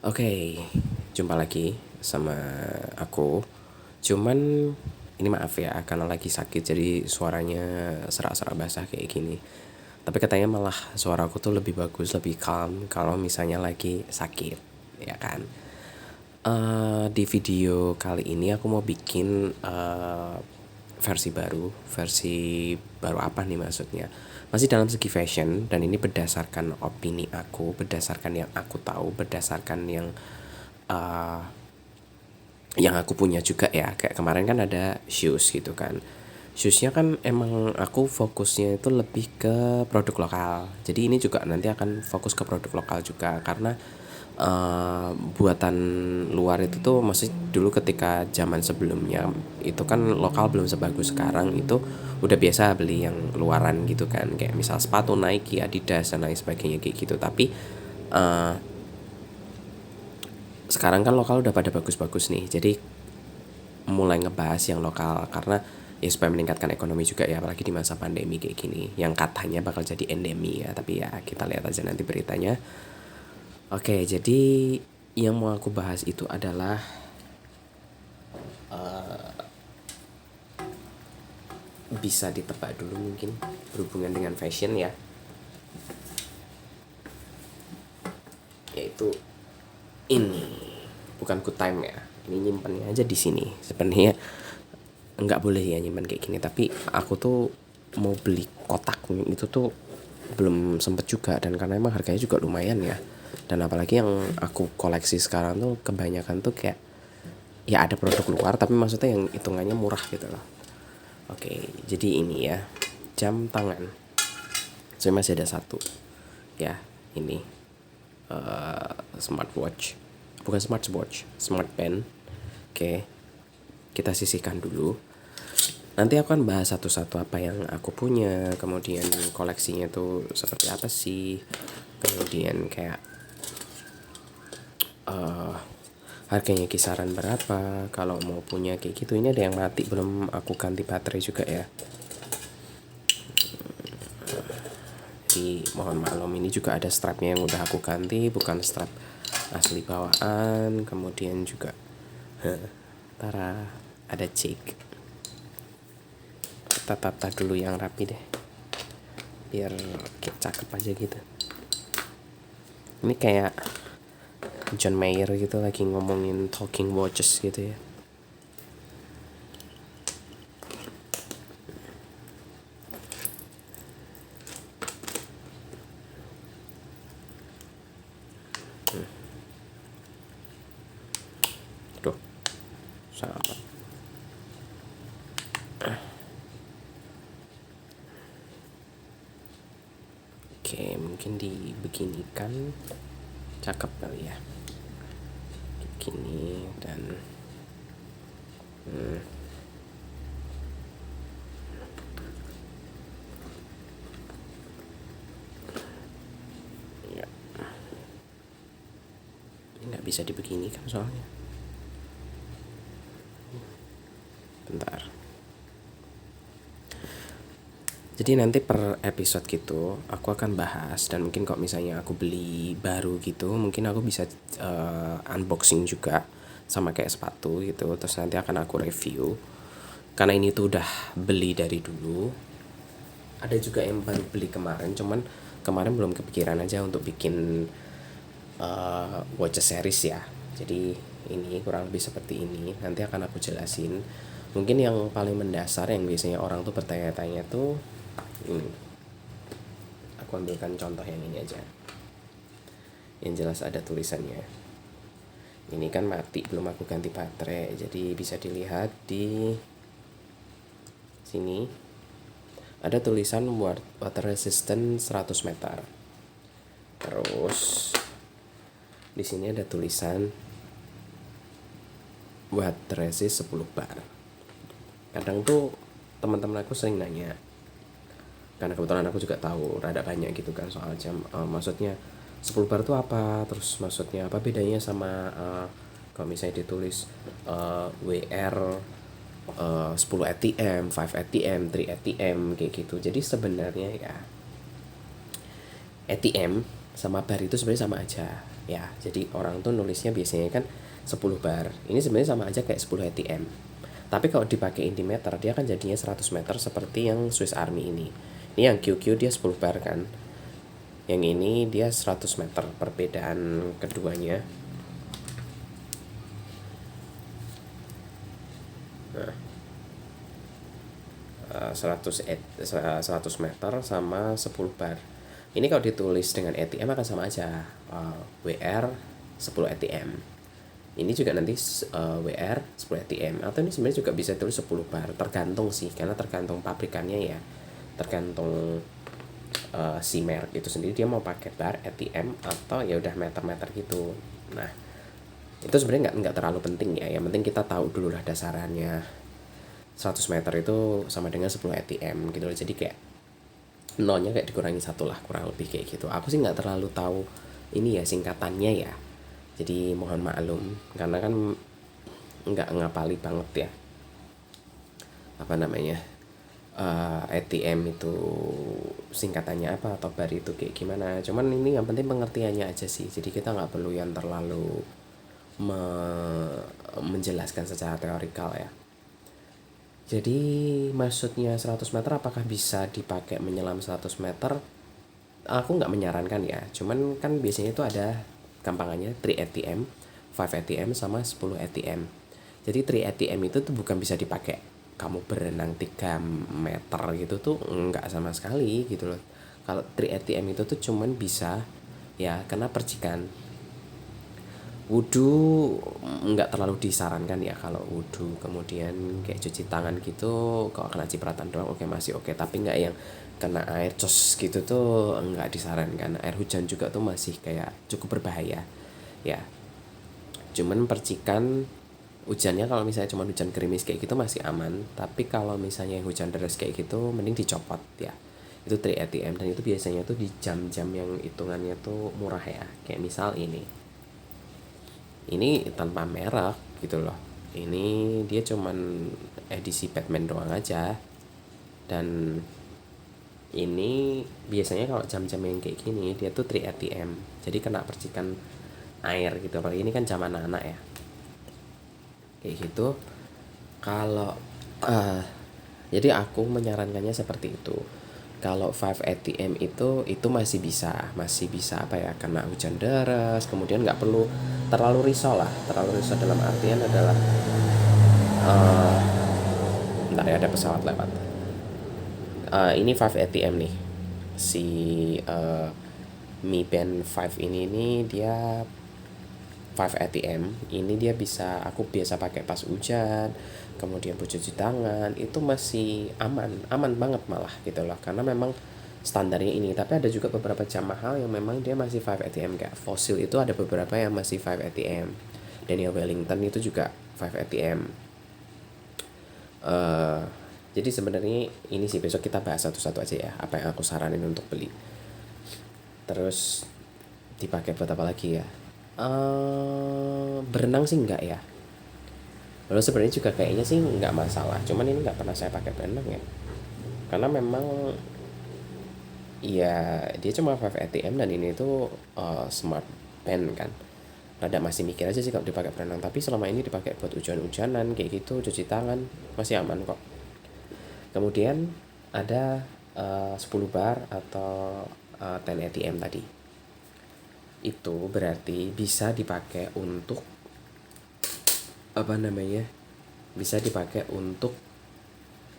Oke, jumpa lagi sama aku. Cuman ini maaf ya, karena lagi sakit jadi suaranya serak-serak basah kayak gini. Tapi katanya malah suara aku tuh lebih bagus, lebih calm kalau misalnya lagi sakit, ya kan? Di video kali ini aku mau bikin versi baru apa nih maksudnya? Masih dalam segi fashion dan ini berdasarkan opini aku, berdasarkan yang aku tahu, berdasarkan uh, yang aku punya juga ya. Kayak kemarin kan ada shoes gitu kan. Shoesnya kan emang aku fokusnya itu lebih ke produk lokal. Jadi ini juga nanti akan fokus ke produk lokal juga karena buatan luar itu tuh masih dulu ketika zaman sebelumnya itu kan lokal belum sebagus sekarang, itu udah biasa beli yang luaran gitu kan, kayak misal sepatu Nike, Adidas dan lain sebagainya kayak gitu. Tapi uh, sekarang kan lokal udah pada bagus-bagus nih, jadi mulai ngebahas yang lokal karena ya supaya meningkatkan ekonomi juga ya, apalagi di masa pandemi kayak gini yang katanya bakal jadi endemi ya, tapi ya kita lihat aja nanti beritanya. Oke, jadi yang mau aku bahas itu adalah bisa ditebak dulu mungkin berhubungan dengan fashion ya, yaitu ini bukan good time ya, ini nyimpennya aja di sini sebenarnya nggak boleh ya nyimpan kayak gini, tapi aku tuh mau beli kotaknya itu tuh belum sempet juga, dan karena emang harganya juga lumayan ya, dan apalagi yang aku koleksi sekarang tuh kebanyakan tuh kayak ya ada produk luar tapi maksudnya yang hitungannya murah gitu loh. Oke, jadi ini ya, jam tangan. Saya masih ada satu ya, ini smartwatch, bukan smartwatch, smart band. Oke, kita sisihkan dulu. Nanti aku akan bahas satu-satu apa yang aku punya, kemudian koleksinya tuh seperti apa sih, kemudian kayak harganya kisaran berapa kalau mau punya kayak gitu. Ini ada yang mati belum aku ganti baterai juga ya, jadi mohon maklum. Ini juga ada strapnya yang udah aku ganti, bukan strap asli bawaan. Kemudian juga Tara, ada cake. Kita tata dulu yang rapi deh biar cakep aja gitu. Ini kayak John Mayer gitu lagi ngomongin talking watches gitu ya. Tuh, sama. Oke, mungkin dibeginikan cakep kali ya. Gini dan ya, ini nggak bisa dibeginikan soalnya. Bentar. Jadi nanti per episode gitu aku akan bahas, dan mungkin kalau misalnya aku beli baru gitu mungkin aku bisa unboxing juga sama kayak sepatu gitu, terus nanti akan aku review karena ini tuh udah beli dari dulu. Ada juga yang baru beli kemarin, cuman kemarin belum kepikiran aja untuk bikin watch series ya. Jadi ini kurang lebih seperti ini, nanti akan aku jelasin. Mungkin yang paling mendasar yang biasanya orang tuh bertanya-tanya tuh ini, aku ambilkan contoh yang ini aja, yang jelas ada tulisannya. Ini kan mati belum aku ganti baterai, jadi bisa dilihat di sini ada tulisan water resistant 100 meter. Terus di sini ada tulisan water resist 10 bar. Kadang tuh teman-teman aku sering nanya, karena kebetulan aku juga tahu rada banyak gitu kan soal jam, maksudnya 10 bar itu apa, terus maksudnya apa bedanya sama kalau misalnya ditulis WR 10 ATM, 5 ATM, 3 ATM kayak gitu. Jadi sebenarnya ya ATM sama bar itu sebenarnya sama aja ya. Jadi orang tuh nulisnya biasanya kan 10 bar. Ini sebenarnya sama aja kayak 10 ATM. Tapi kalau dipakai di meter dia kan jadinya 100 meter seperti yang Swiss Army ini. Ini yang QQ dia 10 bar kan. Yang ini dia 100 meter, perbedaan keduanya. Nah, 100 meter sama 10 bar. Ini kalau ditulis dengan ATM akan sama aja. WR 10 ATM. Ini juga nanti WR 10 ATM. Atau ini sebenarnya juga bisa tulis 10 bar. Tergantung sih, karena tergantung pabrikannya ya. Tergantung si merek itu sendiri dia mau pakai bar, ATM atau ya udah meter-meter gitu. Nah, itu sebenarnya nggak terlalu penting ya. Yang penting kita tahu dulu lah dasarannya. 100 meter itu sama dengan 10 ATM gitu loh. Jadi kayak nolnya kayak dikurangi satu lah, kurang lebih kayak gitu. Aku sih nggak terlalu tahu ini ya singkatannya ya. Jadi mohon maklum karena kan nggak ngapali banget ya apa namanya ATM itu singkatannya apa atau bar itu kayak gimana. Cuman ini yang penting pengertiannya aja sih. Jadi kita nggak perlu yang terlalu menjelaskan secara teorikal ya. Jadi maksudnya 100 meter apakah bisa dipakai menyelam 100 meter? Aku nggak menyarankan ya. Cuman kan biasanya itu ada gampangannya 3 ATM, 5 ATM sama 10 ATM. Jadi 3 ATM itu tuh bukan bisa dipakai kamu berenang 3 meter gitu tuh nggak sama sekali gitu loh. Kalau 3 ATM itu tuh cuman bisa ya kena percikan. Wudhu nggak terlalu disarankan ya kalau wudhu, kemudian kayak cuci tangan gitu kalau kena cipratan doang oke masih oke, tapi nggak yang kena air cos gitu tuh nggak disarankan. Air hujan juga tuh masih kayak cukup berbahaya ya. Cuman percikan hujannya kalau misalnya cuma hujan gerimis kayak gitu masih aman, tapi kalau misalnya hujan deras kayak gitu mending dicopot ya. Itu 3 ATM dan itu biasanya tuh di jam-jam yang hitungannya tuh murah ya, kayak misal ini tanpa merek gitu loh. Ini dia cuman edisi Batman doang aja. Dan ini biasanya kalau jam-jam yang kayak gini dia tuh 3 ATM. Jadi kena percikan air gitu. Apalagi ini kan jam anak-anak ya. Kayak gitu. Kalau jadi aku menyarankannya seperti itu. Kalau 5 ATM itu masih bisa apa ya, kena hujan deras, kemudian nggak perlu terlalu risau lah. Terlalu risau dalam artian adalah bentar ya ada pesawat lewat. Ini 5 ATM nih, si Mi Band 5 ini dia 5 ATM. Ini dia bisa, aku biasa pakai pas hujan, kemudian buat cuci tangan, itu masih aman banget malah gitu loh, karena memang standarnya ini. Tapi ada juga beberapa jam mahal yang memang dia masih 5 ATM, kayak Fossil itu ada beberapa yang masih 5 ATM. Daniel Wellington itu juga 5 ATM. Jadi sebenarnya ini sih besok kita bahas satu-satu aja ya apa yang aku saranin untuk beli. Terus dipakai buat apa lagi ya? Berenang sih enggak ya. Lalu sebenarnya juga kayaknya sih nggak masalah. Cuman ini nggak pernah saya pakai berenang ya. Karena memang ya dia cuma 5 ATM dan ini tuh smart pen kan. Rada masih mikir aja sih kalau dipakai berenang. Tapi selama ini dipakai buat hujan-hujanan kayak gitu, cuci tangan masih aman kok. Kemudian ada 10 bar atau 10 ATM tadi. Itu berarti bisa dipakai untuk apa namanya? Bisa dipakai untuk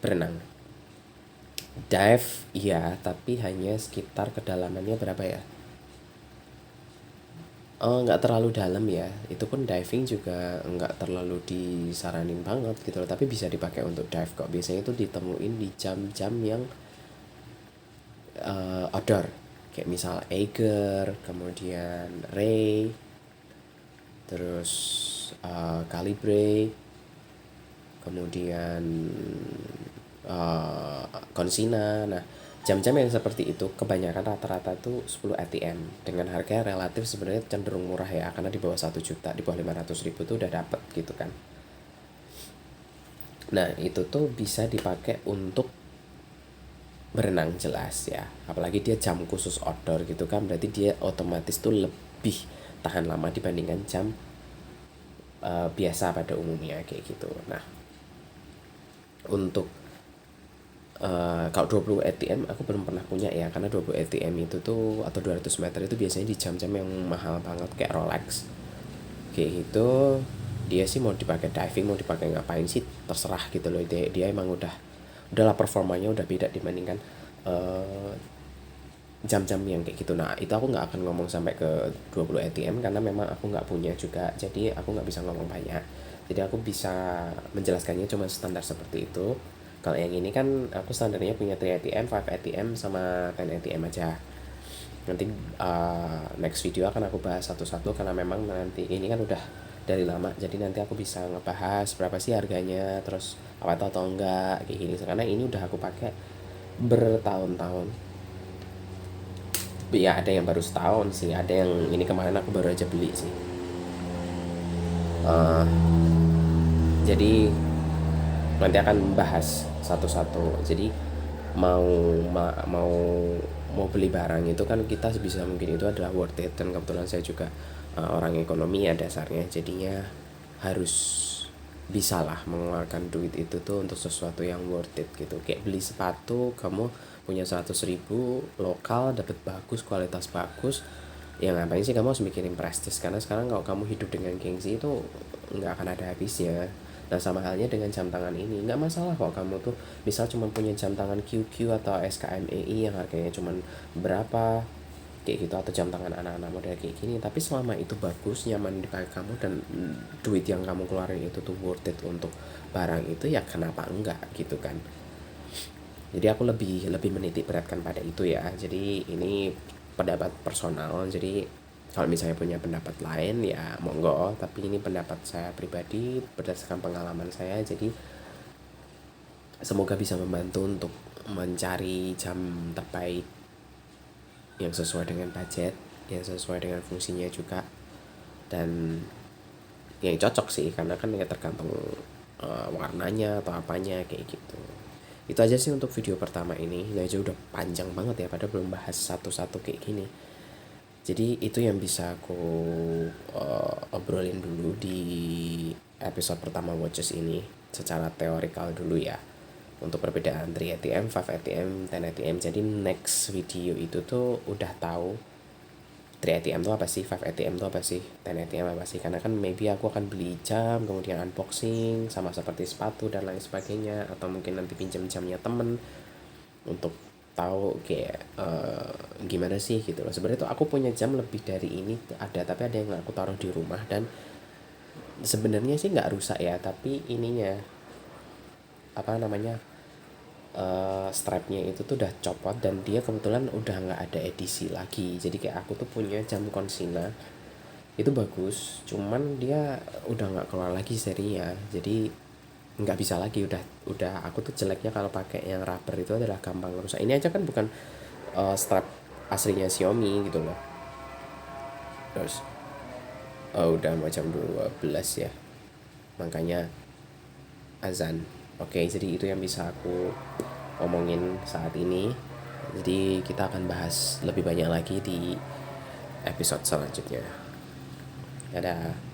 berenang. Dive iya, tapi hanya sekitar kedalamannya berapa ya? Nggak terlalu dalam ya. Itu pun diving juga nggak terlalu disaranin banget gitu loh. Tapi bisa dipakai untuk dive kok. Biasanya itu ditemuin di jam-jam yang outdoor. Kayak misal Eiger, kemudian Ray, terus Calibre, kemudian Consina. Nah, jam-jam yang seperti itu kebanyakan rata-rata tuh 10 ATM dengan harga relatif sebenarnya cenderung murah ya, karena di bawah 1 juta, di bawah 500 ribu tuh udah dapet gitu kan. Nah itu tuh bisa dipakai untuk berenang jelas ya, apalagi dia jam khusus outdoor gitu kan, berarti dia otomatis tuh lebih tahan lama dibandingkan jam biasa pada umumnya kayak gitu. Nah, untuk kalau 20 ATM aku belum pernah punya ya, karena 20 ATM itu tuh atau 200 meter itu biasanya di jam-jam yang mahal banget kayak Rolex kayak gitu. Dia sih mau dipakai diving, mau dipakai ngapain sih terserah gitu loh. Dia emang udahlah performanya udah beda dibandingkan eh, jam-jam yang kayak gitu. Nah, itu aku nggak akan ngomong sampai ke 20 ATM karena memang aku nggak punya juga, jadi aku nggak bisa ngomong banyak. Jadi aku bisa menjelaskannya cuma standar seperti itu. Kalau yang ini kan aku standarnya punya 3 ATM, 5 ATM, sama 10 ATM aja. Nanti next video akan aku bahas satu-satu karena memang nanti ini kan udah dari lama, jadi nanti aku bisa ngebahas berapa sih harganya, terus apa itu atau enggak kayak gini, karena ini udah aku pakai bertahun-tahun. Ya ada yang baru setahun sih, ada yang ini kemarin aku baru aja beli sih. Jadi nanti akan bahas satu-satu. Jadi mau mau mau beli barang itu kan kita bisa mungkin itu adalah worth it, dan kebetulan saya juga orang ekonomi ya dasarnya, jadinya harus bisa lah mengeluarkan duit itu tuh untuk sesuatu yang worth it gitu. Kayak beli sepatu, kamu punya 100.000 lokal, dapat bagus, kualitas bagus, ya ngapain sih kamu harus mikirin prestis, karena sekarang kalau kamu hidup dengan gengsi itu nggak akan ada habisnya. Nah, sama halnya dengan jam tangan ini, nggak masalah kok kamu tuh misal cuma punya jam tangan QQ atau SKMEI yang harganya cuma berapa kayak gitu, atau jam tangan anak-anak model kayak gini, tapi selama itu bagus, nyaman dipakai kamu, dan duit yang kamu keluarin itu tuh worth it untuk barang itu, ya kenapa enggak gitu kan. Jadi aku lebih lebih menitik beratkan pada itu ya. Jadi ini pendapat personal, jadi kalau misalnya punya pendapat lain ya monggo, tapi ini pendapat saya pribadi berdasarkan pengalaman saya. Jadi semoga bisa membantu untuk mencari jam terbaik yang sesuai dengan budget, yang sesuai dengan fungsinya juga, dan yang cocok sih, karena kan ya tergantung warnanya atau apanya kayak gitu. Itu aja sih untuk video pertama ini. Ini aja udah panjang banget ya, padahal belum bahas satu-satu kayak gini. Jadi itu yang bisa aku obrolin dulu di episode pertama Watches ini, secara teorikal dulu ya, untuk perbedaan 3 ATM, 5 ATM, 10 ATM. Jadi next video itu tuh udah tahu 3 ATM tuh apa sih, 5 ATM tuh apa sih, 10 ATM apa sih. Karena kan maybe aku akan beli jam, kemudian unboxing, sama seperti sepatu dan lain sebagainya. Atau mungkin nanti pinjam jamnya temen untuk tahu kayak gimana sih gitu loh. Sebenarnya tuh aku punya jam lebih dari ini ada, tapi ada yang aku taruh di rumah, dan sebenarnya sih nggak rusak ya, tapi ininya apa namanya, strapnya itu tuh udah copot, dan dia kebetulan udah nggak ada edisi lagi. Jadi kayak aku tuh punya jam Consina itu bagus, cuman dia udah nggak keluar lagi serinya, jadi nggak bisa lagi. Udah aku tuh jeleknya kalau pakai yang rubber itu adalah gampang rusak. Ini aja kan bukan strap aslinya Xiaomi gitu loh. Terus udah macam 12 ya, makanya azan. Oke, jadi itu yang bisa aku omongin saat ini. Jadi kita akan bahas lebih banyak lagi di episode selanjutnya. Dadah.